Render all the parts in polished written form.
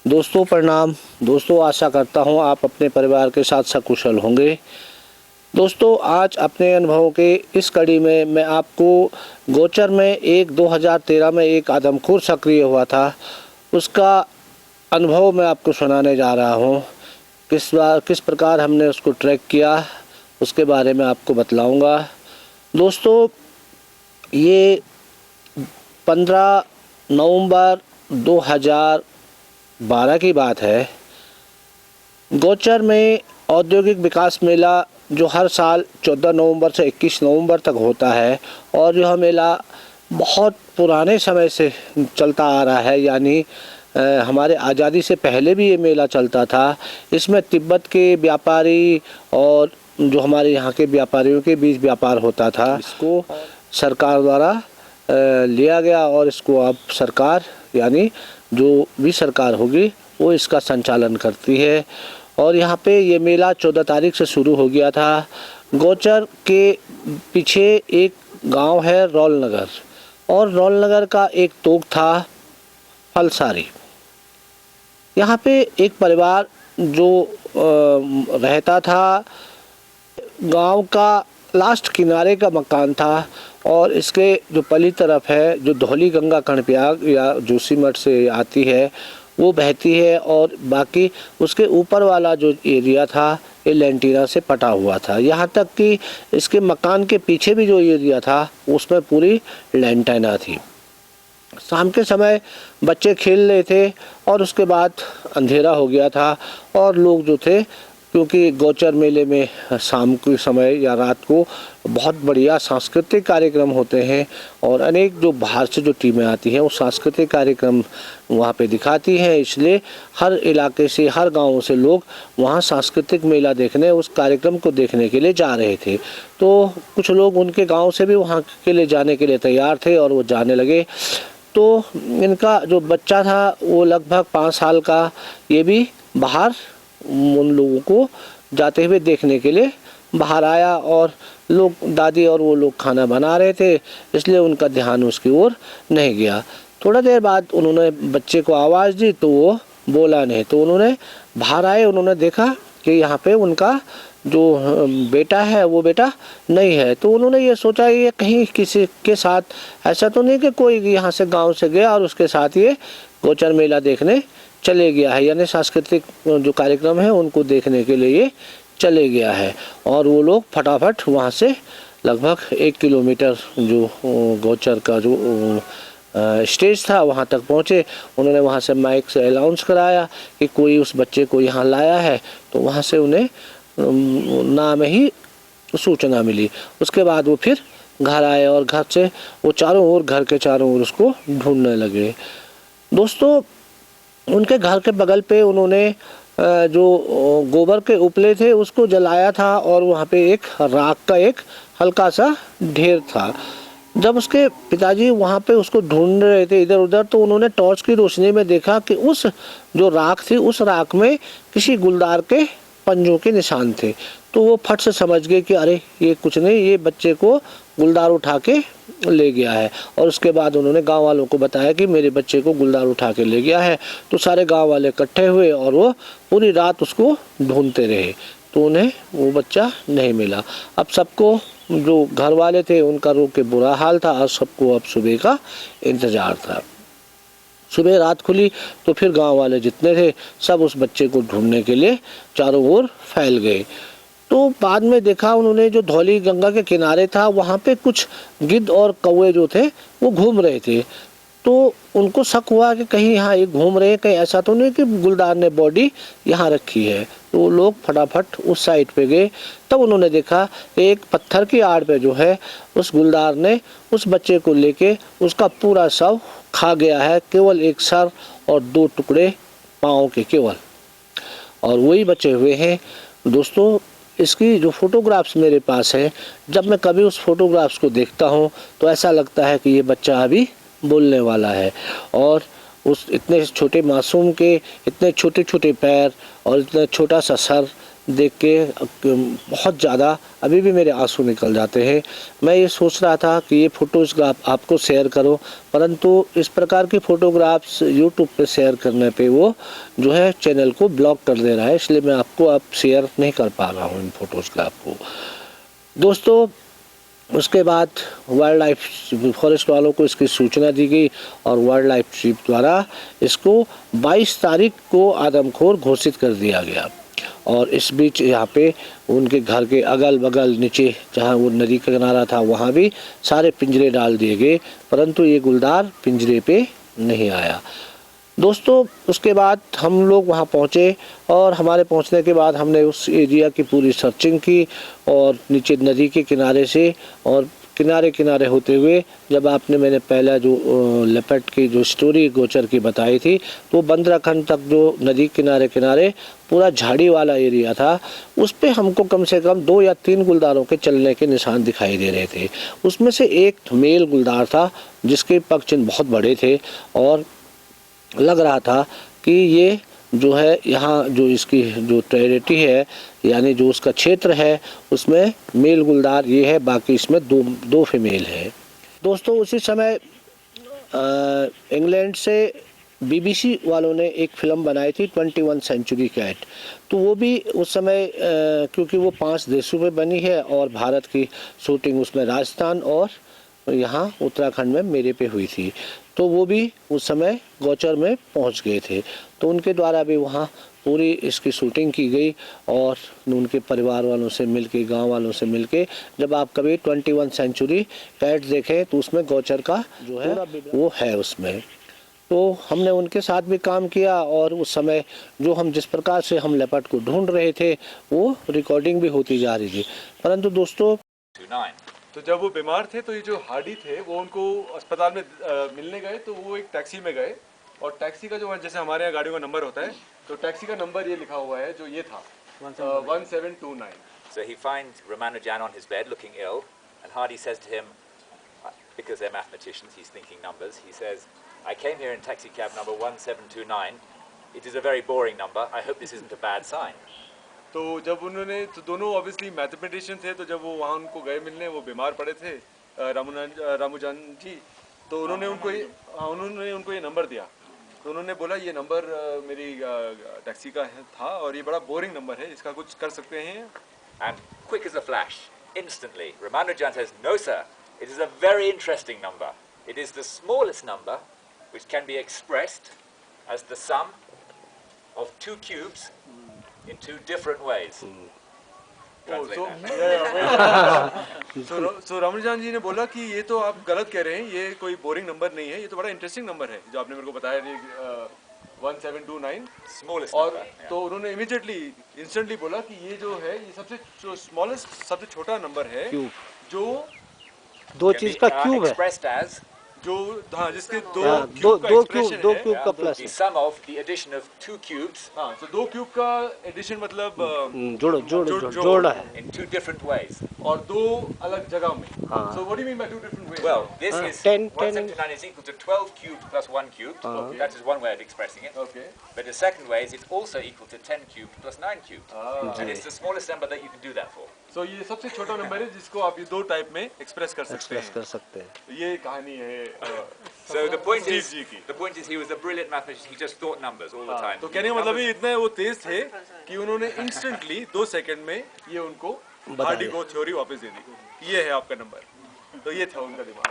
दोस्तों प्रणाम। दोस्तों आशा करता हूँ आप अपने परिवार के साथ सकुशल होंगे। दोस्तों आज अपने अनुभवों के इस कड़ी में मैं आपको गोचर में 2013 में एक आदमखोर सक्रिय हुआ था, उसका अनुभव मैं आपको सुनाने जा रहा हूँ। किस प्रकार हमने उसको ट्रैक किया उसके बारे में आपको बतलाऊँगा। दोस्तों ये 15 नवंबर 2012 की बात है। गोचर में औद्योगिक विकास मेला जो हर साल 14 नवंबर से 21 नवंबर तक होता है, और यह मेला बहुत पुराने समय से चलता आ रहा है, यानी हमारे आज़ादी से पहले भी ये मेला चलता था। इसमें तिब्बत के व्यापारी और जो हमारे यहाँ के व्यापारियों के बीच व्यापार होता था। इसको सरकार द्वारा लिया गया और इसको अब सरकार यानी जो भी सरकार होगी वो इसका संचालन करती है। और यहाँ पे ये मेला 14 तारीख से शुरू हो गया था। गोचर के पीछे एक गांव है रौलनगर, और रौलनगर का एक तोक था फलसारी। यहाँ पे एक परिवार जो रहता था, गांव का लास्ट किनारे का मकान था, और इसके जो पली तरफ है जो धौली गंगा कर्णप्रयाग या जोशीमठ से आती है वो बहती है, और बाकी उसके ऊपर वाला जो एरिया था ये लेंटीना से पटा हुआ था। यहाँ तक कि इसके मकान के पीछे भी जो एरिया था उसमें पूरी लेंटीना थी। शाम के समय बच्चे खेल रहे थे और उसके बाद अंधेरा हो गया था, और लोग जो थे, क्योंकि गोचर मेले में शाम के समय या रात को बहुत बढ़िया सांस्कृतिक कार्यक्रम होते हैं, और अनेक जो बाहर से जो टीमें आती हैं वो सांस्कृतिक कार्यक्रम वहाँ पे दिखाती हैं। इसलिए हर इलाके से, हर गाँव से लोग वहाँ सांस्कृतिक मेला देखने, उस कार्यक्रम को देखने के लिए जा रहे थे। तो कुछ लोग उनके गाँव से भी वहाँ के लिए जाने के लिए तैयार थे और वो जाने लगे। तो इनका जो बच्चा था वो लगभग 5 साल का, ये भी बाहर उन लोगों को जाते हुए देखने के लिए बाहर आया, और लोग, दादी और वो लोग खाना बना रहे थे, इसलिए उनका ध्यान उसकी ओर नहीं गया। थोड़ा देर बाद उन्होंने बच्चे को आवाज़ दी तो वो बोला नहीं, तो उन्होंने बाहर आए, उन्होंने देखा कि यहाँ पे उनका जो बेटा है वो बेटा नहीं है। तो उन्होंने ये सोचा ये कहीं किसी के साथ, ऐसा तो नहीं कि कोई यहाँ से गाँव से गया और उसके साथ ये गोचर मेला देखने चले गया है, यानी सांस्कृतिक जो कार्यक्रम है उनको देखने के लिए ये चले गया है। और वो लोग फटाफट वहाँ से लगभग 1 किलोमीटर जो गोचर का जो स्टेज था वहाँ तक पहुँचे। उन्होंने वहाँ से माइक से अनाउंस कराया कि कोई उस बच्चे को यहाँ लाया है, तो वहाँ से उन्हें नाम ही सूचना मिली। उसके बाद वो फिर घर आए और घर से वो चारों ओर, घर के चारों ओर उसको ढूंढने लगे। दोस्तों उनके घर के बगल पे उन्होंने जो गोबर के उपले थे उसको जलाया था, और वहाँ पे एक राख का एक हल्का सा ढेर था। जब उसके पिताजी वहाँ पे उसको ढूंढ रहे थे इधर उधर, तो उन्होंने टॉर्च की रोशनी में देखा कि उस जो राख थी उस राख में किसी गुलदार के पंजों के निशान थे। तो वो फट से समझ गए कि अरे ये कुछ नहीं, ये बच्चे को गुलदार उठा के ले गया है। और उसके बाद उन्होंने गांव वालों को बताया कि मेरे बच्चे को गुलदार उठा के ले गया है। तो सारे गांव वाले इकट्ठे हुए और वो पूरी रात उसको ढूंढते रहे, तो उन्हें वो बच्चा नहीं मिला। अब सबको, जो घर वाले थे उनका रो के बुरा हाल था, और सबको अब सुबह का इंतज़ार था। सुबह रात खुली तो फिर गांव वाले जितने थे सब उस बच्चे को ढूंढने के लिए चारों ओर फैल गए। तो बाद में देखा उन्होंने, जो धौली गंगा के किनारे था वहाँ पे कुछ गिद्ध और कौवे जो थे वो घूम रहे थे। तो उनको शक हुआ कि कहीं यहाँ ये घूम रहे हैं, कहीं ऐसा तो नहीं कि गुलदार ने बॉडी यहाँ रखी है। तो वो लोग फटाफट उस साइड पे गए। तब उन्होंने देखा एक पत्थर की आड़ पे जो है उस गुलदार ने उस बच्चे को लेके उसका पूरा शव खा गया है, केवल एक सर और 2 टुकड़े पाँव के केवल, और वही बचे हुए हैं। दोस्तों इसकी जो फोटोग्राफ्स मेरे पास हैं, जब मैं कभी उस फोटोग्राफ्स को देखता हूँ तो ऐसा लगता है कि ये बच्चा अभी बोलने वाला है। और उस इतने छोटे मासूम के इतने छोटे छोटे पैर और इतना छोटा सा सर, देख के बहुत ज़्यादा अभी भी मेरे आंसू निकल जाते हैं। मैं ये सोच रहा था कि ये फ़ोटोज़ आपको शेयर करूं, परंतु इस प्रकार की फ़ोटोग्राफ्स यूट्यूब पे शेयर करने पे वो जो है चैनल को ब्लॉक कर दे रहा है, इसलिए मैं आपको अब शेयर नहीं कर पा रहा हूँ इन फ़ोटोग्राफ को। दोस्तों, उसके बाद वाइल्ड लाइफ फॉरेस्ट वालों को इसकी सूचना दी गई और वाइल्ड लाइफ चीफ द्वारा इसको 22 तारीख को आदमखोर घोषित कर दिया गया। और इस बीच यहाँ पे उनके घर के अगल बगल नीचे जहाँ वो नदी का किनारा था वहाँ भी सारे पिंजरे डाल दिए गए, परंतु ये गुलदार पिंजरे पे नहीं आया। दोस्तों, उसके बाद हम लोग वहाँ पहुँचे और हमारे पहुँचने के बाद हमने उस एरिया की पूरी सर्चिंग की और नीचे नदी के किनारे से और किनारे किनारे होते हुए, जब आपने मैंने पहला जो लेपर्ड की जो स्टोरी गोचर की बताई थी, तो बंदराखंड तक जो नदी किनारे किनारे पूरा झाड़ी वाला एरिया था, उस पे हमको कम से कम 2 या 3 गुलदारों के चलने के निशान दिखाई दे रहे थे। उसमें से एक मेल गुलदार था जिसके पग चिन्ह बहुत बड़े थे और लग रहा था कि ये जो है यहाँ जो इसकी जो टेरिटरी है यानी जो उसका क्षेत्र है उसमें मेल गुलदार ये है, बाकी इसमें दो फीमेल है। दोस्तों, उसी समय इंग्लैंड से बीबीसी वालों ने एक फ़िल्म बनाई थी 21 सेंचुरी कैट, तो वो भी उस समय क्योंकि वो 5 देशों में बनी है और भारत की शूटिंग उसमें राजस्थान और यहाँ उत्तराखंड में मेरे पे हुई थी, तो वो भी उस समय गौचर में पहुँच गए थे, तो उनके द्वारा भी वहाँ पूरी इसकी शूटिंग की गई और उनके परिवार वालों से मिलके, गांव वालों से मिलके, जब आप कभी 21 सेंचुरी कैट देखें तो उसमें गौचर का जो है वो है उसमें। तो हमने उनके साथ भी काम किया और उस समय जो हम जिस प्रकार से हम लेपर्ड को ढूंढ रहे थे वो रिकॉर्डिंग भी होती जा रही थी। परंतु दोस्तों, तो जब वो बीमार थे तो ये जो हार्डी थे वो उनको अस्पताल में मिलने गए, तो वो एक टैक्सी में गए और टैक्सी का जो जैसे हमारे यहाँ गाड़ियों का नंबर होता है, तो टैक्सी का नंबर ये लिखा हुआ है जो ये था 1729. So he finds Ramanujan on his bed looking ill, and Hardy says to him, because they're mathematicians, he's thinking numbers, he says, I came here in taxi cab number 1729. It is a very boring number. I hope this isn't a bad sign. तो जब उन्होंने, तो दोनों obviously mathematician थे, तो जब वो वहाँ उनको गए मिलने, वो बीमार पड़े थे रामूजान जी, तो उन्होंने उनको ये नंबर दिया। तो उन्होंने बोला ये नंबर मेरी टैक्सी का था और ये बड़ा बोरिंग नंबर है, इसका कुछ कर सकते हैं? And quick as a flash, instantly, Ramanujan says, no sir, it is a very interesting number. It is the smallest number which can be expressed as the sum of 2 cubes in 2 different ways. So रामूजान जी ने बोला कि ये तो आप गलत कह रहे हैं, ये कोई बोरिंग नंबर नहीं है, ये तो बड़ा इंटरेस्टिंग नंबर है जो आपने मेरे को बताया 1729 Smallest और number. तो उन्होंने इंस्टेंटली बोला कि ये जो है ये सबसे स्मॉलेस्ट, सबसे छोटा नंबर है जो दो चीज का क्यूब है, expressed as जो हाँ जिसके दो क्यूब का plus the sum of the addition of 2 cubes. हाँ, तो 2 क्यूब का एडिशन मतलब जोड़ा है in 2 different ways. और 2 अलग जगह में। So what do you mean by 2 different ways? Well, this is 1729 is equal to 12 cubed plus 1 cubed. Okay. That is one way of expressing it. Okay. But the second way is it's also equal to 10 cubed plus 9 cubed. And it's the smallest number that you can do that for. So ये सबसे छोटा number है जिसको आप ये 2 type में express कर सकते हैं। ये कहानी है। So the point Steve is, जी की। the point is, he was a brilliant mathematician. He just thought numbers all the time. तो कहने का मतलब ये इतना वो तेज थे कि उन्होंने इंस्टेंटली 2 सेकंड में ये उनको हार्डी को थ्योरी वापस दे दी, ये है आपका नंबर। तो ये था उनका दिमाग।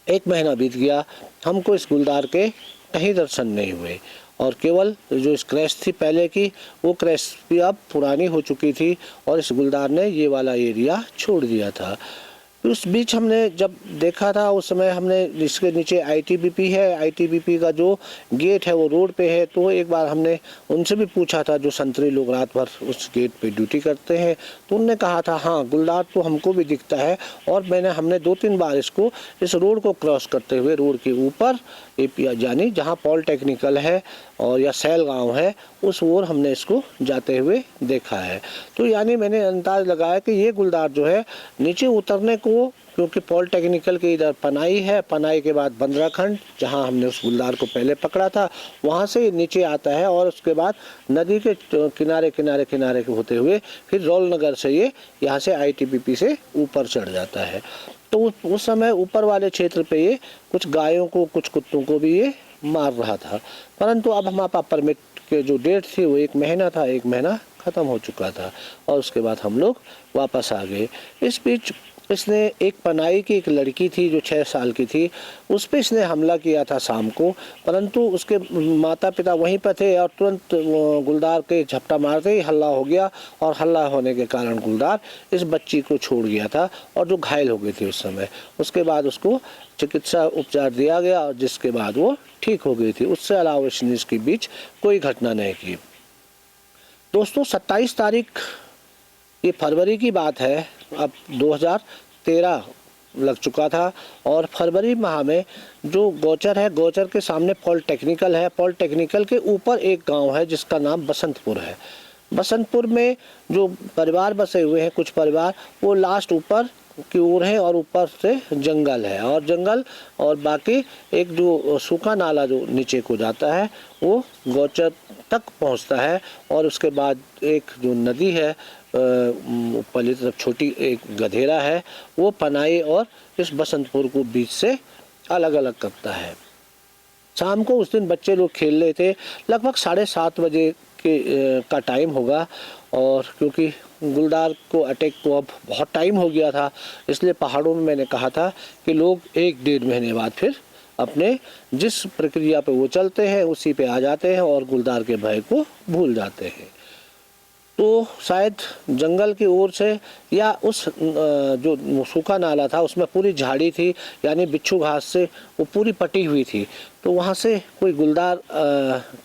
एक महीना बीत गया, हमको इस गुलदार के कहीं दर्शन नहीं हुए और केवल जो स्क्रैच थी पहले की, वो क्रैच भी अब पुरानी हो चुकी थी और इस गुलदार ने ये वाला एरिया छोड़ दिया था। उस बीच हमने जब देखा था उस समय हमने इसके नीचे आईटीबीपी है, आईटीबीपी का जो गेट है वो रोड पे है, तो एक बार हमने उनसे भी पूछा था जो संतरी लोग रात भर उस गेट पे ड्यूटी करते हैं, तो उनने कहा था हाँ गुलदार तो हमको भी दिखता है और हमने 2-3 बार इसको इस रोड को क्रॉस करते हुए रोड के ऊपर यानी जहाँ पॉलिटेक्निकल है और या सैल गांव है उस ओर हमने इसको जाते हुए देखा है। तो यानी मैंने अंदाज लगाया कि ये गुलदार जो है नीचे उतरने को क्योंकि पॉलिटेक्निकल के इधर पनाई है, पनाई के बाद बंदराखंड जहाँ हमने उस गुलदार को पहले पकड़ा था वहाँ से नीचे आता है और उसके बाद नदी के किनारे किनारे किनारे होते हुए फिर रौलनगर से ये यहाँ से ITBP से ऊपर चढ़ जाता है। तो उस समय ऊपर वाले क्षेत्र पे ये कुछ गायों को कुछ कुत्तों को भी ये मार रहा था, परंतु अब हमारे पास परमिट के जो डेट थी वो 1 महीना था, 1 महीना ख़त्म हो चुका था और उसके बाद हम लोग वापस आ गए। इस बीच इसने एक पनाई की एक लड़की थी जो 6 साल की थी, उस पर इसने हमला किया था शाम को, परंतु उसके माता पिता वहीं पर थे और तुरंत गुलदार के झपटा मारते ही हल्ला हो गया और हल्ला होने के कारण गुलदार इस बच्ची को छोड़ गया था और जो घायल हो गई थी उस समय। उसके बाद उसको चिकित्सा उपचार दिया गया और जिसके बाद वो ठीक हो गई थी। उससे अलावा इसने इसके बीच कोई घटना नहीं की। दोस्तों 27 तारीख ये फरवरी की बात है, अब 2013 लग चुका था और फरवरी माह में जो गोचर है, गोचर के सामने पॉलिटेक्निकल है, पॉलिटेक्निकल के ऊपर एक गांव है जिसका नाम बसंतपुर है। बसंतपुर में जो परिवार बसे हुए हैं, कुछ परिवार, वो लास्ट ऊपर की ओर है और ऊपर से जंगल है और जंगल और बाकी एक जो सूखा नाला जो नीचे को जाता है वो गोचर तक पहुंचता है और उसके बाद एक जो नदी है ऊपरली तरफ छोटी एक गधेरा है, वो पनाई और इस बसंतपुर को बीच से अलग अलग करता है। शाम को उस दिन बच्चे लोग खेल रहे थे, लगभग 7:30 बजे का टाइम होगा और क्योंकि गुलदार को अटैक को अब बहुत टाइम हो गया था, इसलिए पहाड़ों में मैंने कहा था कि लोग 1-1.5 महीने बाद फिर अपने जिस प्रक्रिया पे वो चलते हैं उसी पे आ जाते हैं और गुलदार के भय को भूल जाते हैं। तो शायद जंगल की ओर से या उस जो सूखा नाला था उसमें पूरी झाड़ी थी, यानी बिच्छू घास से वो पूरी पटी हुई थी, तो वहाँ से कोई गुलदार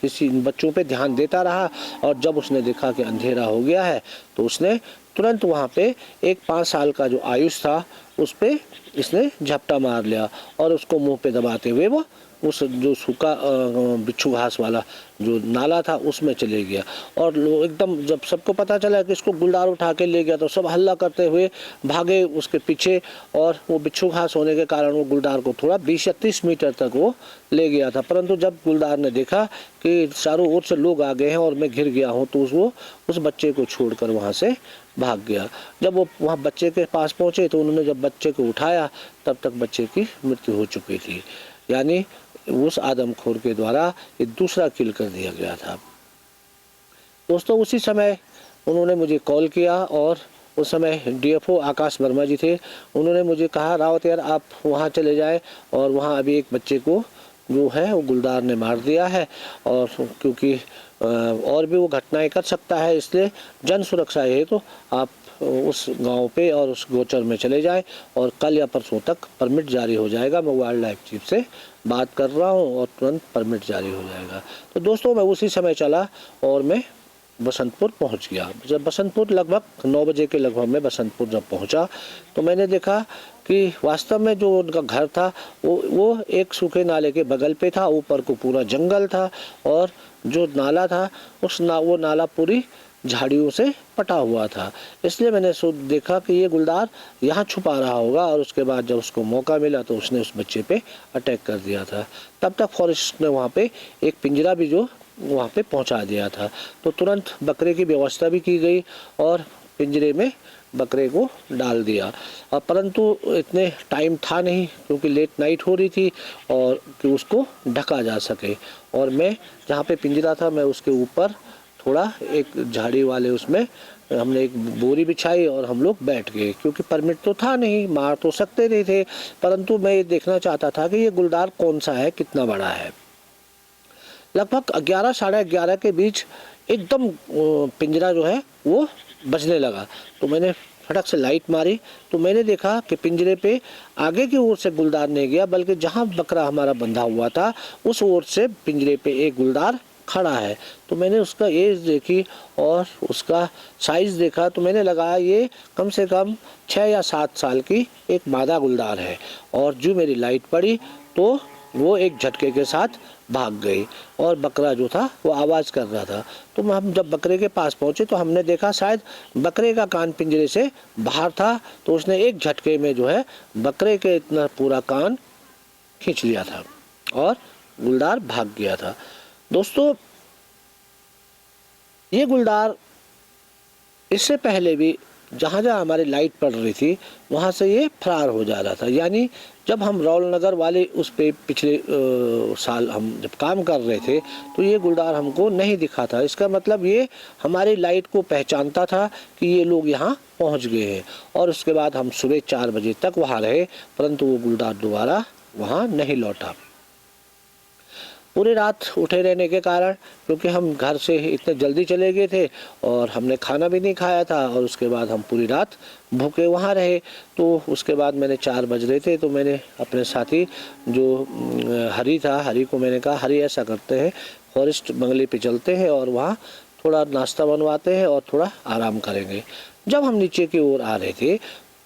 किसी बच्चों पे ध्यान देता रहा और जब उसने देखा कि अंधेरा हो गया है तो उसने तुरंत वहाँ पे एक 5 साल का जो आयुष था उस पे इसने झपटा मार लिया और उसको मुंह पे दबाते हुए वो उस जो सूखा बिच्छू घास वाला जो नाला था उसमें चले गया और एकदम जब सबको पता चला कि इसको गुलदार उठा के ले गया तो सब हल्ला करते हुए भागे उसके पीछे और वो बिच्छू घास होने के कारण वो गुलदार को थोड़ा 20 या 30 मीटर तक वो ले गया था। परंतु जब गुलदार ने देखा कि चारों ओर से लोग आ गए हैं और मैं घिर गया हूँ तो वो उस बच्चे को छोड़कर वहाँ से भाग गया। जब वो वहाँ बच्चे के पास पहुँचे तो उन्होंने जब बच्चे को उठाया तब तक बच्चे की मृत्यु हो चुकी थी, यानी उस आदमखोर के द्वारा ये दूसरा किल कर दिया गया था। दोस्तों उसी समय उन्होंने मुझे कॉल किया और उस समय DFO आकाश वर्मा जी थे, उन्होंने मुझे कहा रावत यार आप वहाँ चले जाए और वहाँ अभी एक बच्चे को जो है वो गुलदार ने मार दिया है और क्योंकि और भी वो घटनाएं कर सकता है, इसलिए जन सुरक्षा है तो आप उस गांव पे और उस गोचर में चले जाएं और कल या परसों तक परमिट जारी हो जाएगा। मैं वाइल्ड लाइफ चीफ से बात कर रहा हूं और तुरंत परमिट जारी हो जाएगा। तो दोस्तों मैं उसी समय चला और मैं बसंतपुर पहुंच गया। जब बसंतपुर लगभग 9 बजे के लगभग में बसंतपुर जब पहुंचा तो मैंने देखा कि वास्तव में जो उनका घर था वो एक सूखे नाले के बगल पे था, ऊपर को पूरा जंगल था और जो नाला था वो नाला पूरी झाड़ियों से पटा हुआ था। इसलिए मैंने देखा कि ये गुलदार यहाँ छुपा रहा होगा और उसके बाद जब उसको मौका मिला तो उसने उस बच्चे पे अटैक कर दिया था। तब तक फॉरेस्ट ने वहाँ पे एक पिंजरा भी जो वहाँ पे पहुँचा दिया था, तो तुरंत बकरे की व्यवस्था भी की गई और पिंजरे में बकरे को डाल दिया। परंतु इतने टाइम था नहीं क्योंकि लेट नाइट हो रही थी और कि उसको ढका जा सके, और मैं जहाँ पे पिंजरा था मैं उसके ऊपर थोड़ा एक झाड़ी वाले उसमें हमने एक बोरी बिछाई और हम लोग बैठ गए, क्योंकि परमिट तो था नहीं, मार तो सकते नहीं थे, परंतु मैं ये देखना चाहता था कि ये गुलदार कौन सा है, कितना बड़ा है। लगभग 11 साढ़े 11 के बीच एकदम पिंजरा जो है वो बजने लगा, तो मैंने फटक से लाइट मारी तो मैंने देखा कि पिंजरे पे आगे की ओर से गुलदार नहीं गया, बल्कि जहाँ बकरा हमारा बंधा हुआ था उस ओर से पिंजरे पे एक गुलदार खड़ा है। तो मैंने उसका एज देखी और उसका साइज़ देखा तो मैंने लगाया ये कम से कम 6 या 7 साल की एक मादा गुलदार है, और जो मेरी लाइट पड़ी तो वो एक झटके के साथ भाग गई और बकरा जो था वो आवाज़ कर रहा था। तो हम जब बकरे के पास पहुँचे तो हमने देखा शायद बकरे का कान पिंजरे से बाहर था, तो उसने एक झटके में जो है बकरे के इतना पूरा कान खींच लिया था और गुलदार भाग गया था। दोस्तों, ये गुलदार इससे पहले भी जहाँ जहाँ हमारी लाइट पड़ रही थी वहाँ से ये फरार हो जा रहा था। यानी जब हम रौल नगर वाले उस पे पिछले साल हम जब काम कर रहे थे तो ये गुलदार हमको नहीं दिखा था। इसका मतलब ये हमारी लाइट को पहचानता था कि ये लोग यहाँ पहुँच गए हैं। और उसके बाद हम सुबह 4 बजे तक वहाँ रहे, परंतु वो गुलदार दोबारा वहाँ नहीं लौटा। पूरी रात उठे रहने के कारण, क्योंकि हम घर से इतने जल्दी चले गए थे और हमने खाना भी नहीं खाया था, और उसके बाद हम पूरी रात भूखे वहाँ रहे। तो उसके बाद मैंने 4 बज रहे थे तो मैंने अपने साथी जो हरी था, हरी को मैंने कहा, हरी ऐसा करते हैं फॉरेस्ट बंगले पे चलते हैं और वहाँ थोड़ा नाश्ता बनवाते हैं और थोड़ा आराम करेंगे। जब हम नीचे की ओर आ रहे थे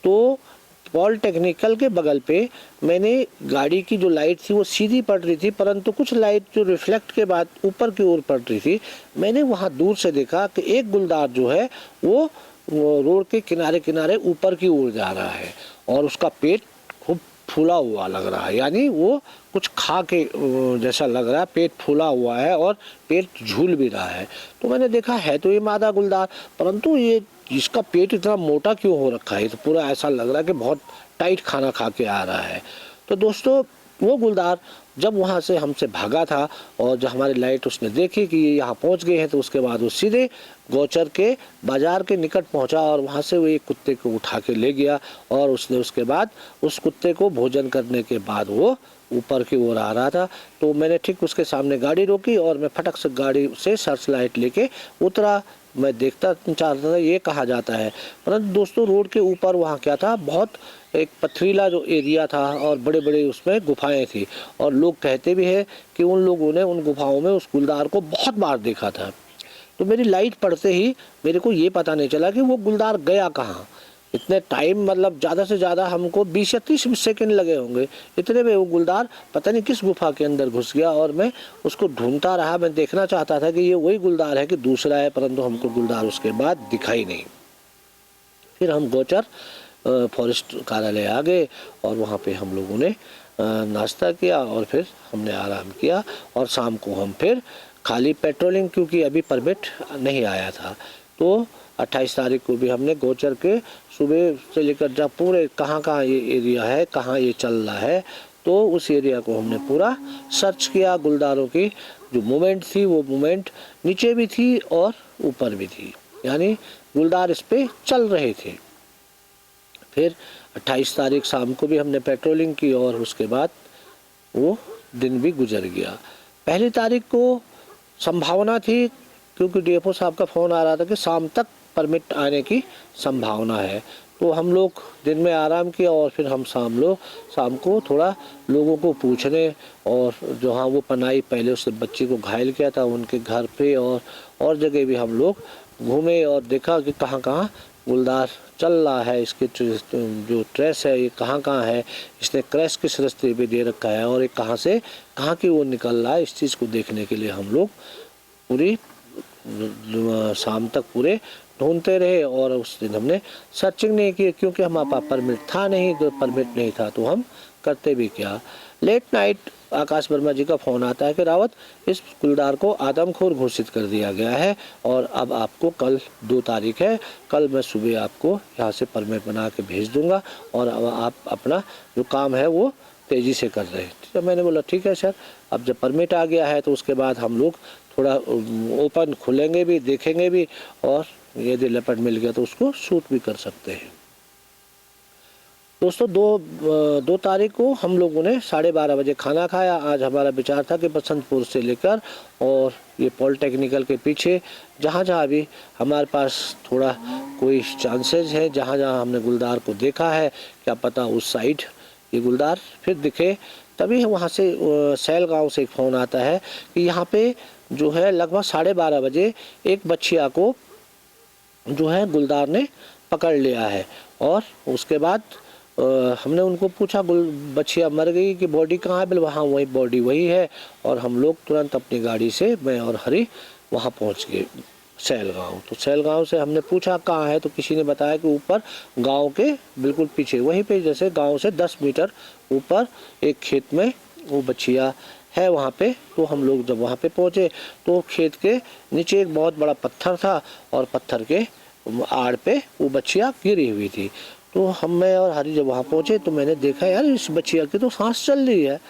तो पॉलिटेक्निकल के बगल पे मैंने गाड़ी की जो लाइट थी वो सीधी पड़ रही थी, परंतु कुछ लाइट जो रिफ्लेक्ट के बाद ऊपर की ओर पड़ रही थी। मैंने वहाँ दूर से देखा कि एक गुलदार जो है वो रोड के किनारे किनारे ऊपर की ओर जा रहा है और उसका पेट खूब फूला हुआ लग रहा है। यानी वो कुछ खा के जैसा लग रहा है, पेट फूला हुआ है और पेट झूल भी रहा है। तो मैंने देखा है तो ये मादा गुलदार, परंतु ये इसका पेट इतना मोटा क्यों हो रखा है, तो पूरा ऐसा लग रहा है कि बहुत टाइट खाना खा के आ रहा है। तो दोस्तों, वो गुलदार जब वहाँ से हमसे भागा था और जब हमारी लाइट उसने देखी कि ये यहाँ पहुँच गए हैं, तो उसके बाद वो सीधे गौचर के बाज़ार के निकट पहुँचा और वहाँ से वो एक कुत्ते को उठा के ले गया। और उसने उसके बाद उस कुत्ते को भोजन करने के बाद वो ऊपर की ओर आ रहा था। तो मैंने ठीक उसके सामने गाड़ी रोकी और मैं फटक से गाड़ी से सर्च लाइट लेके उतरा। मैं देखता चाहता था ये कहाँ जाता है, परंतु दोस्तों रोड के ऊपर वहाँ क्या था, बहुत एक पथरीला जो एरिया था और बड़े बड़े उसमें गुफाएं थी। और लोग कहते भी हैं कि उन लोगों ने उन गुफाओं में उस गुलदार को बहुत बार देखा था। तो मेरी लाइट पड़ते ही मेरे को ये पता नहीं चला कि वो गुलदार गया कहाँ। इतने टाइम, मतलब ज़्यादा से ज़्यादा हमको 20 या 30 सेकंड लगे होंगे, इतने में वो गुलदार पता नहीं किस गुफा के अंदर घुस गया और मैं उसको ढूंढता रहा। मैं देखना चाहता था कि ये वही गुलदार है कि दूसरा है, परंतु हमको गुलदार उसके बाद दिखाई नहीं। फिर हम गौचर फॉरेस्ट कार्यालय आ गए और वहाँ पे हम लोगों ने नाश्ता किया और फिर हमने आराम किया। और शाम को हम फिर खाली पेट्रोलिंग, क्योंकि अभी परमिट नहीं आया था, तो 28 तारीख को भी हमने गौचर के सुबह से लेकर जब पूरे कहाँ कहाँ ये एरिया है, कहाँ ये चल रहा है, तो उस एरिया को हमने पूरा सर्च किया। गुलदारों की जो मूवमेंट थी वो मूवमेंट नीचे भी थी और ऊपर भी थी, यानी गुलदार इस पे चल रहे थे। फिर 28 तारीख शाम को भी हमने पेट्रोलिंग की और उसके बाद वो दिन भी गुजर गया। पहली तारीख को संभावना थी, क्योंकि डीएफओ साहब का फ़ोन आ रहा था कि शाम तक परमिट आने की संभावना है, तो हम लोग दिन में आराम किया और फिर हम शाम को थोड़ा लोगों को पूछने, और जहाँ वो पनाई पहले उसने बच्चे को घायल किया था उनके घर पे और जगह भी हम लोग घूमे और देखा कि कहाँ कहाँ गुलदार चल रहा है, इसके जो ट्रेस है ये कहाँ कहाँ है, इसने क्रैश किस रास्ते पे दे रखा है और ये कहाँ से कहाँ की वो निकल रहा है। इस चीज़ को देखने के लिए हम लोग पूरी शाम तक पूरे ढूंढते रहे। और उस दिन हमने सर्चिंग नहीं की, क्योंकि हमारे पास परमिट था नहीं, तो परमिट नहीं था तो हम करते भी क्या। लेट नाइट आकाश वर्मा जी का फ़ोन आता है कि रावत, इस गुलदार को आदमखोर घोषित कर दिया गया है और अब आपको कल 2 तारीख है, कल मैं सुबह आपको यहाँ से परमिट बना के भेज दूँगा और अब आप अपना जो काम है वो तेज़ी से कर रहे हैं। तो मैंने बोला ठीक है सर, अब जब परमिट आ गया है तो उसके बाद हम लोग थोड़ा ओपन खुलेंगे भी, देखेंगे भी, और यदि लेपर्ड मिल गया तो उसको शूट भी कर सकते हैं। दोस्तों 2 तारीख को हम लोगों ने 12:30 बजे खाना खाया। आज हमारा विचार था कि बसंतपुर से लेकर और ये पॉलिटेक्निकल के पीछे जहाँ जहाँ भी हमारे पास थोड़ा कोई चांसेस है, जहाँ जहाँ हमने गुलदार को देखा है, क्या पता उस साइड ये गुलदार फिर दिखे। तभी वहाँ से सैल गांव से एक फ़ोन आता है कि यहाँ पे जो है लगभग 12:30 बजे एक बच्चिया को जो है गुलदार ने पकड़ लिया है और उसके बाद हमने उनको पूछा बच्चियाँ मर गई कि बॉडी कहाँ है, बोले वहाँ वही बॉडी वही है। और हम लोग तुरंत अपनी गाड़ी से, मैं और हरी, वहाँ पहुँच गए सैलगांव। तो सैलगांव से हमने पूछा कहाँ है, तो किसी ने बताया कि ऊपर गांव के बिल्कुल पीछे, वहीं पे जैसे गांव से 10 मीटर ऊपर एक खेत में वो बच्चियाँ है वहाँ पे। तो हम लोग जब वहाँ पे पहुँचे तो खेत के नीचे एक बहुत बड़ा पत्थर था और पत्थर के आड़ पे वो बच्चियाँ गिरी हुई थी। तो मैं और हरी जब वहाँ पहुँचे तो मैंने देखा यार इस बच्चिया की तो सांस चल रही है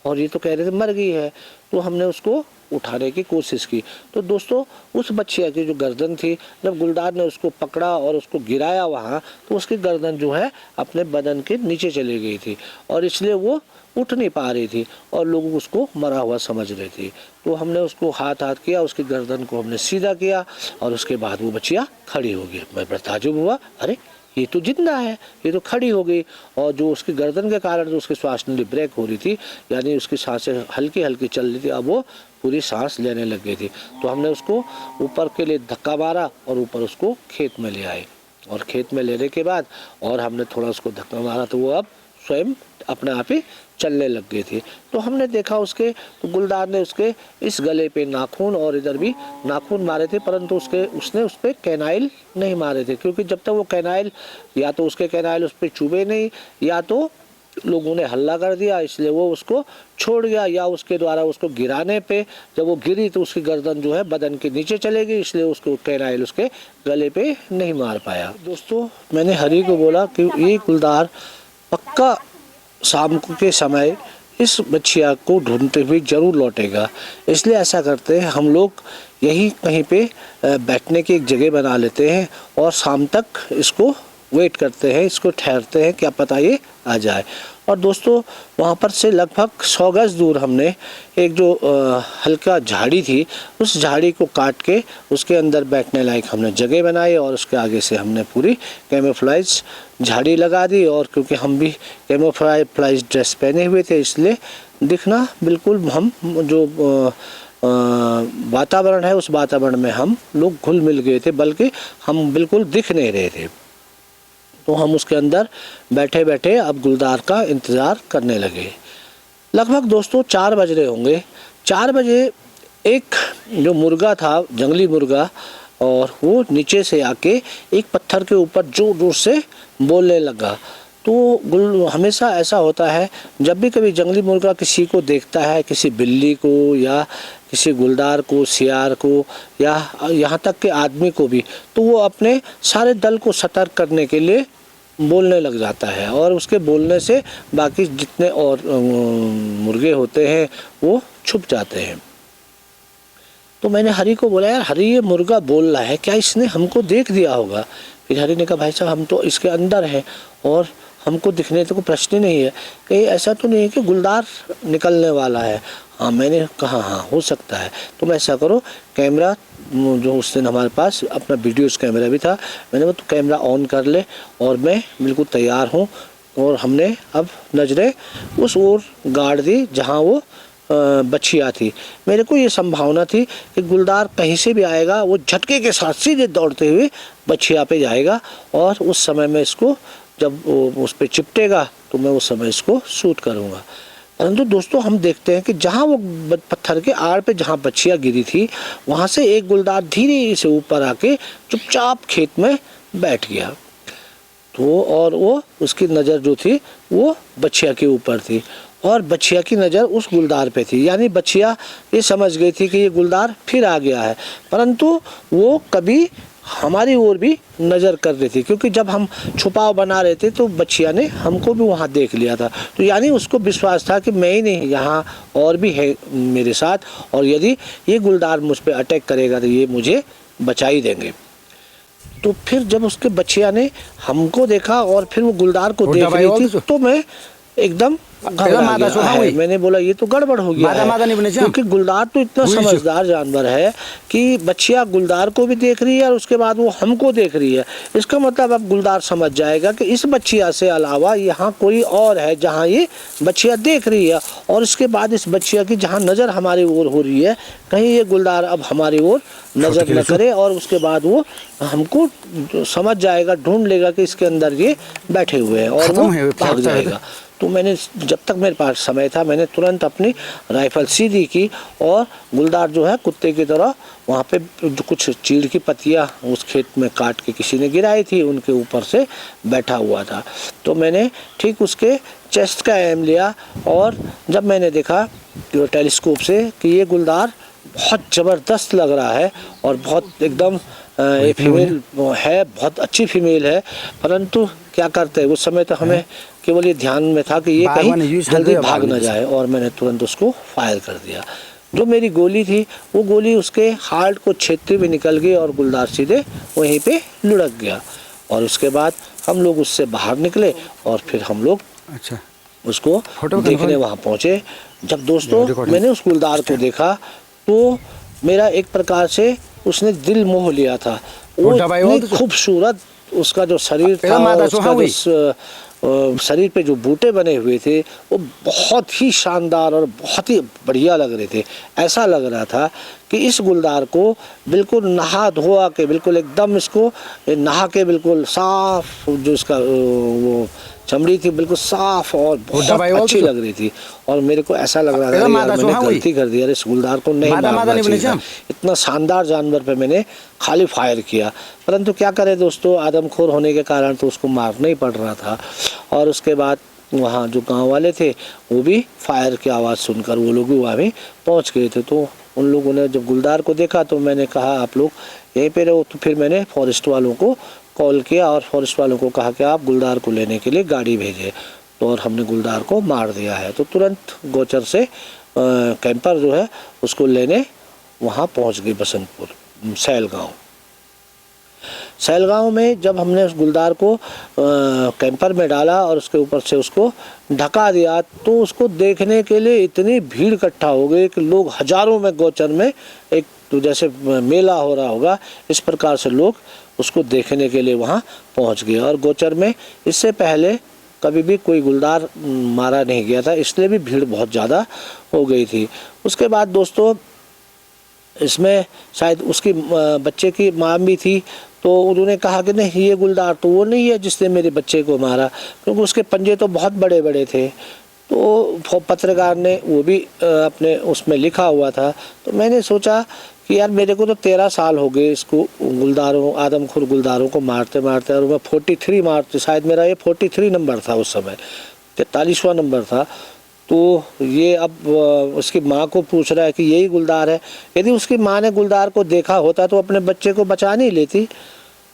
और ये तो कह रहे थे मर गई है। तो हमने उसको उठाने की कोशिश की। तो दोस्तों उस बच्चिया की जो गर्दन थी, जब गुलदार ने उसको पकड़ा और उसको गिराया वहाँ, तो उसकी गर्दन जो है अपने बदन के नीचे चली गई थी और इसलिए वो उठ नहीं पा रही थी और लोग उसको मरा हुआ समझ रहे थे। तो हमने उसको हाथ किया, उसकी गर्दन को हमने सीधा किया और उसके बाद वो बच्चिया खड़ी हो गई। मैं बड़ा ताज्जुब हुआ, अरे ये तो जिंदा है, ये तो खड़ी हो गई। और जो उसकी गर्दन के कारण जो उसकी श्वास नली ब्रेक हो रही थी, यानी उसकी सांसें हल्की हल्की चल रही थी, अब वो पूरी सांस लेने लग गई थी। तो हमने उसको ऊपर के लिए धक्का मारा और ऊपर उसको खेत में ले आए। और खेत में लेने के बाद और हमने थोड़ा उसको धक्का मारा तो वो अब स्वयं अपने आप ही चलने लग गई थी। तो हमने देखा उसके, तो गुलदार ने उसके इस गले पे नाखून और इधर भी नाखून मारे थे, परंतु उसने उस पर कैनाइल नहीं मारे थे, क्योंकि जब तक वो कैनाइल, या तो उसके कैनाइल उस पर चुभे नहीं, या तो लोगों ने हल्ला कर दिया इसलिए वो उसको छोड़ गया, या उसके द्वारा उसको गिराने पे जब वो गिरी तो उसकी गर्दन जो है बदन के नीचे चले गई, इसलिए उसको कैनाइल उसके गले पे नहीं मार पाया। दोस्तों मैंने हरी को बोला कि ये गुलदार पक्का शाम के समय इस बच्चिया को ढूंढते हुए जरूर लौटेगा, इसलिए ऐसा करते हैं हम लोग यही कहीं पे बैठने की एक जगह बना लेते हैं और शाम तक इसको वेट करते हैं, इसको ठहरते हैं, क्या पता ये आ जाए। और दोस्तों वहाँ पर से लगभग 100 गज दूर हमने एक जो हल्का झाड़ी थी, उस झाड़ी को काट के उसके अंदर बैठने लायक हमने जगह बनाई और उसके आगे से हमने पूरी कैमोफ्लेज झाड़ी लगा दी। और क्योंकि हम भी कैमोफ्लेज ड्रेस पहने हुए थे इसलिए दिखना बिल्कुल, हम जो वातावरण है उस वातावरण में हम लोग घुल मिल गए थे, बल्कि हम बिल्कुल दिख नहीं रहे थे। तो हम उसके अंदर बैठे बैठे अब गुलदार का इंतज़ार करने लगे। लगभग दोस्तों 4 बज रहे होंगे। 4 बजे एक जो मुर्गा था, जंगली मुर्गा, और वो नीचे से आके एक पत्थर के ऊपर जोर जोर से बोलने लगा। तो हमेशा ऐसा होता है जब भी कभी जंगली मुर्गा किसी को देखता है, किसी बिल्ली को या किसी गुलदार को, सियार को, या यहाँ तक के आदमी को भी, तो वो अपने सारे दल को सतर्क करने के लिए बोलने लग जाता है और उसके बोलने से बाकी जितने और मुर्गे होते हैं वो छुप जाते हैं। तो मैंने हरी को बोला, यार हरी ये मुर्गा बोल रहा है, क्या इसने हमको देख दिया होगा? फिर हरी ने कहा, भाई साहब हम तो इसके अंदर हैं और हमको दिखने तो कोई प्रश्न ही नहीं है, कहीं ऐसा तो नहीं है कि गुलदार निकलने वाला है? हाँ, मैंने कहा हाँ हो सकता है। तुम ऐसा करो, कैमरा जो उस दिन हमारे पास अपना वीडियोस कैमरा भी था, मैंने बोला तो कैमरा ऑन कर ले और मैं बिल्कुल तैयार हूँ। और हमने अब नज़रें उस ओर गाड़ दी जहाँ वो बच्चियाँ थी। मेरे को ये संभावना थी कि गुलदार कहीं से भी आएगा, वो झटके के साथ सीधे दौड़ते हुए बच्चिया पे जाएगा और उस समय में इसको जब वो उस पर चिपटेगा तो मैं उस समय इसको शूट करूँगा। परंतु दोस्तों हम देखते हैं कि जहाँ वो पत्थर के आड़ पे जहाँ बच्चिया गिरी थी, वहाँ से एक गुलदार धीरे से ऊपर आके चुपचाप खेत में बैठ गया। तो और वो उसकी नज़र जो थी वो बच्चिया के ऊपर थी और बच्चिया की नज़र उस गुलदार पे थी, यानी बच्चिया ये समझ गई थी कि ये गुलदार फिर आ गया है, परंतु वो कभी हमारी ओर भी नज़र कर रही थी, क्योंकि जब हम छुपाव बना रहे थे तो बच्चिया ने हमको भी वहाँ देख लिया था। तो यानी उसको विश्वास था कि मैं ही नहीं, यहाँ और भी है मेरे साथ, और यदि ये गुलदार मुझ पर अटैक करेगा तो ये मुझे बचा ही देंगे। तो फिर जब उसके बच्चिया ने हमको देखा और फिर वो गुलदार को देख रही थी, तो मैं एकदम घबरा मादा गया है। मैंने बोला ये तो गड़बड़ हो गया है, क्योंकि गुलदार तो इतना समझदार जानवर है कि बच्चिया गुलदार को भी देख रही है और उसके बाद वो हमको देख रही है। इसका मतलब अब गुलदार समझ जाएगा कि इस बच्चिया से अलावा यहाँ कोई और है जहाँ ये बच्चिया देख रही है, और इसके बाद इस बच्चिया की जहाँ नज़र हमारी ओर हो रही है कहीं ये गुलदार अब हमारी ओर नज़र न करे, और उसके बाद वो हमको समझ जाएगा, ढूंढ लेगा कि इसके अंदर ये बैठे हुए हैं और वो भाग जाएगा। तो मैंने जब तक मेरे पास समय था मैंने तुरंत अपनी राइफल सीधी की, और गुलदार जो है कुत्ते की तरह वहाँ पे जो कुछ चीड़ की पत्तियाँ उस खेत में काट के किसी ने गिराई थी उनके ऊपर से बैठा हुआ था। तो मैंने ठीक उसके चेस्ट का एम लिया, और जब मैंने देखा कि टेलीस्कोप से कि ये गुलदार बहुत ज़बरदस्त लग रहा है और बहुत एकदम ये फीमेल है, बहुत अच्छी फीमेल है, परंतु क्या करते हैं उस समय तो हमें केवल ये ध्यान में था कि ये कहीं जल्दी भाग न जाए, और मैंने तुरंत उसको फायर कर दिया। जो मेरी गोली थी वो गोली उसके हार्ट को छेदते हुए निकल गई और गुलदार सीधे वहीं पे लुढ़क गया। और उसके बाद हम लोग उससे बाहर निकले और फिर हम लोग उसको देखने वहाँ पहुँचे। जब दोस्तों मैंने उस गुलदार को देखा तो मेरा एक प्रकार से उसने दिल मोह लिया था। वो इतनी खूबसूरत उसका जो शरीर था, उसका जो शरीर पे जो बूटे बने हुए थे वो बहुत ही शानदार और बहुत ही बढ़िया लग रहे थे। ऐसा लग रहा था कि इस गुलदार को बिल्कुल नहा धोआ के बिल्कुल एकदम इसको नहा के बिल्कुल साफ जो इसका वो चमड़ी थी बिल्कुल साफ और बहुत अच्छी लग रही थी। और मेरे को ऐसा लग रहा था यार मैंने गलती कर दी, इस गुलदार को नहीं मारना चाहिए। इतना शानदार जानवर पे मैंने खाली फायर किया, परंतु क्या करें दोस्तों, आदमखोर होने के कारण तो उसको मारना ही पड़ रहा था। और उसके बाद वहाँ जो गांव वाले थे वो भी फायर की आवाज़ सुनकर वो लोग भी वहाँ भी पहुँच गए थे। तो उन लोगों ने जब गुलदार को देखा तो मैंने कहा आप लोग यहीं पे रहो। तो फिर मैंने फॉरेस्ट वालों को कॉल किया और फॉरेस्ट वालों को कहा कि आप गुलदार को लेने के लिए गाड़ी भेजें। तो और हमने गुलदार को मार दिया है। तो तुरंत गोचर से कैंपर जो है उसको लेने वहाँ पहुँच गई बसंतपुर सैलगांव। सैलगांव में जब हमने उस गुलदार को कैंपर में डाला और उसके ऊपर से उसको ढका दिया तो उसको देखने के लिए इतनी भीड़ इकट्ठा हो गई कि लोग हजारों में गोचर में एक तो जैसे मेला हो रहा होगा इस प्रकार से लोग उसको देखने के लिए वहाँ पहुँच गए। और गोचर में इससे पहले कभी भी कोई गुलदार मारा नहीं गया था, इसलिए भी भीड़ बहुत ज़्यादा हो गई थी। उसके बाद दोस्तों इसमें शायद उसकी बच्चे की माँ भी थी, तो उन्होंने कहा कि नहीं ये गुलदार तो वो नहीं है जिसने मेरे बच्चे को मारा, क्योंकि उसके पंजे तो बहुत बड़े बड़े थे। तो पत्रकार ने वो भी अपने उसमें लिखा हुआ था। तो मैंने सोचा कि यार मेरे को तो 13 साल हो गए इसको गुलदारों आदमखोर गुलदारों को मारते मारते, और मैं 43 मारते, शायद मेरा ये 43 नंबर था उस समय, 43वां नंबर था। तो ये अब उसकी माँ को पूछ रहा है कि यही गुलदार है। यदि उसकी माँ ने गुलदार को देखा होता तो अपने बच्चे को बचा नहीं लेती,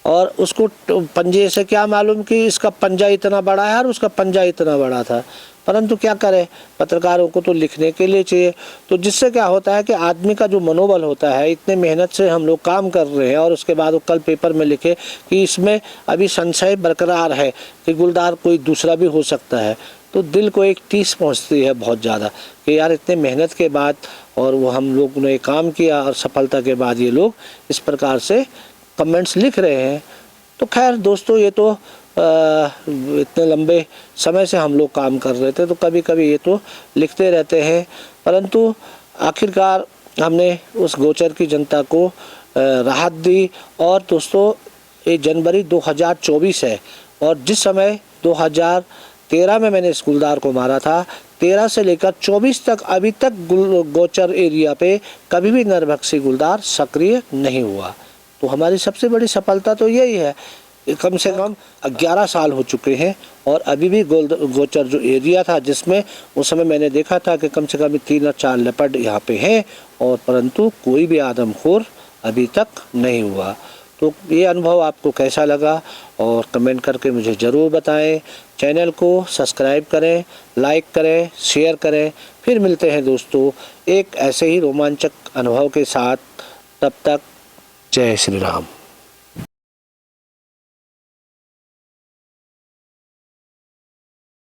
और उसको पंजे से क्या मालूम कि इसका पंजा इतना बड़ा है और उसका पंजा इतना बड़ा था। परंतु क्या करें, पत्रकारों को तो लिखने के लिए चाहिए। तो जिससे क्या होता है कि आदमी का जो मनोबल होता है, इतने मेहनत से हम लोग काम कर रहे हैं और उसके बाद वो कल पेपर में लिखे कि इसमें अभी संशय बरकरार है कि गुलदार कोई दूसरा भी हो सकता है, तो दिल को एक टीस पहुंचती है बहुत ज़्यादा कि यार इतने मेहनत के बाद और वो हम लोग ने काम किया और सफलता के बाद ये लोग इस प्रकार से कमेंट्स लिख रहे हैं। तो खैर दोस्तों ये तो इतने लंबे समय से हम लोग काम कर रहे थे, तो कभी कभी ये तो लिखते रहते हैं, परंतु आखिरकार हमने उस गोचर की जनता को राहत दी। और दोस्तों ये जनवरी 2024 है, और जिस समय 2013 में मैंने इस गुलदार को मारा था, 13 से लेकर 24 तक अभी तक गोचर एरिया पे कभी भी नरभक्षी गुलदार सक्रिय नहीं हुआ। तो हमारी सबसे बड़ी सफलता तो यही है, कम से कम 11 साल हो चुके हैं और अभी भी गोचर जो एरिया था जिसमें उस समय मैंने देखा था कि कम से कम 3 और 4 लेपर्ड यहाँ पे हैं, और परंतु कोई भी आदमखोर अभी तक नहीं हुआ। तो ये अनुभव आपको कैसा लगा और कमेंट करके मुझे ज़रूर बताएं। चैनल को सब्सक्राइब करें, लाइक करें, शेयर करें। फिर मिलते हैं दोस्तों एक ऐसे ही रोमांचक अनुभव के साथ। तब तक जय श्री राम।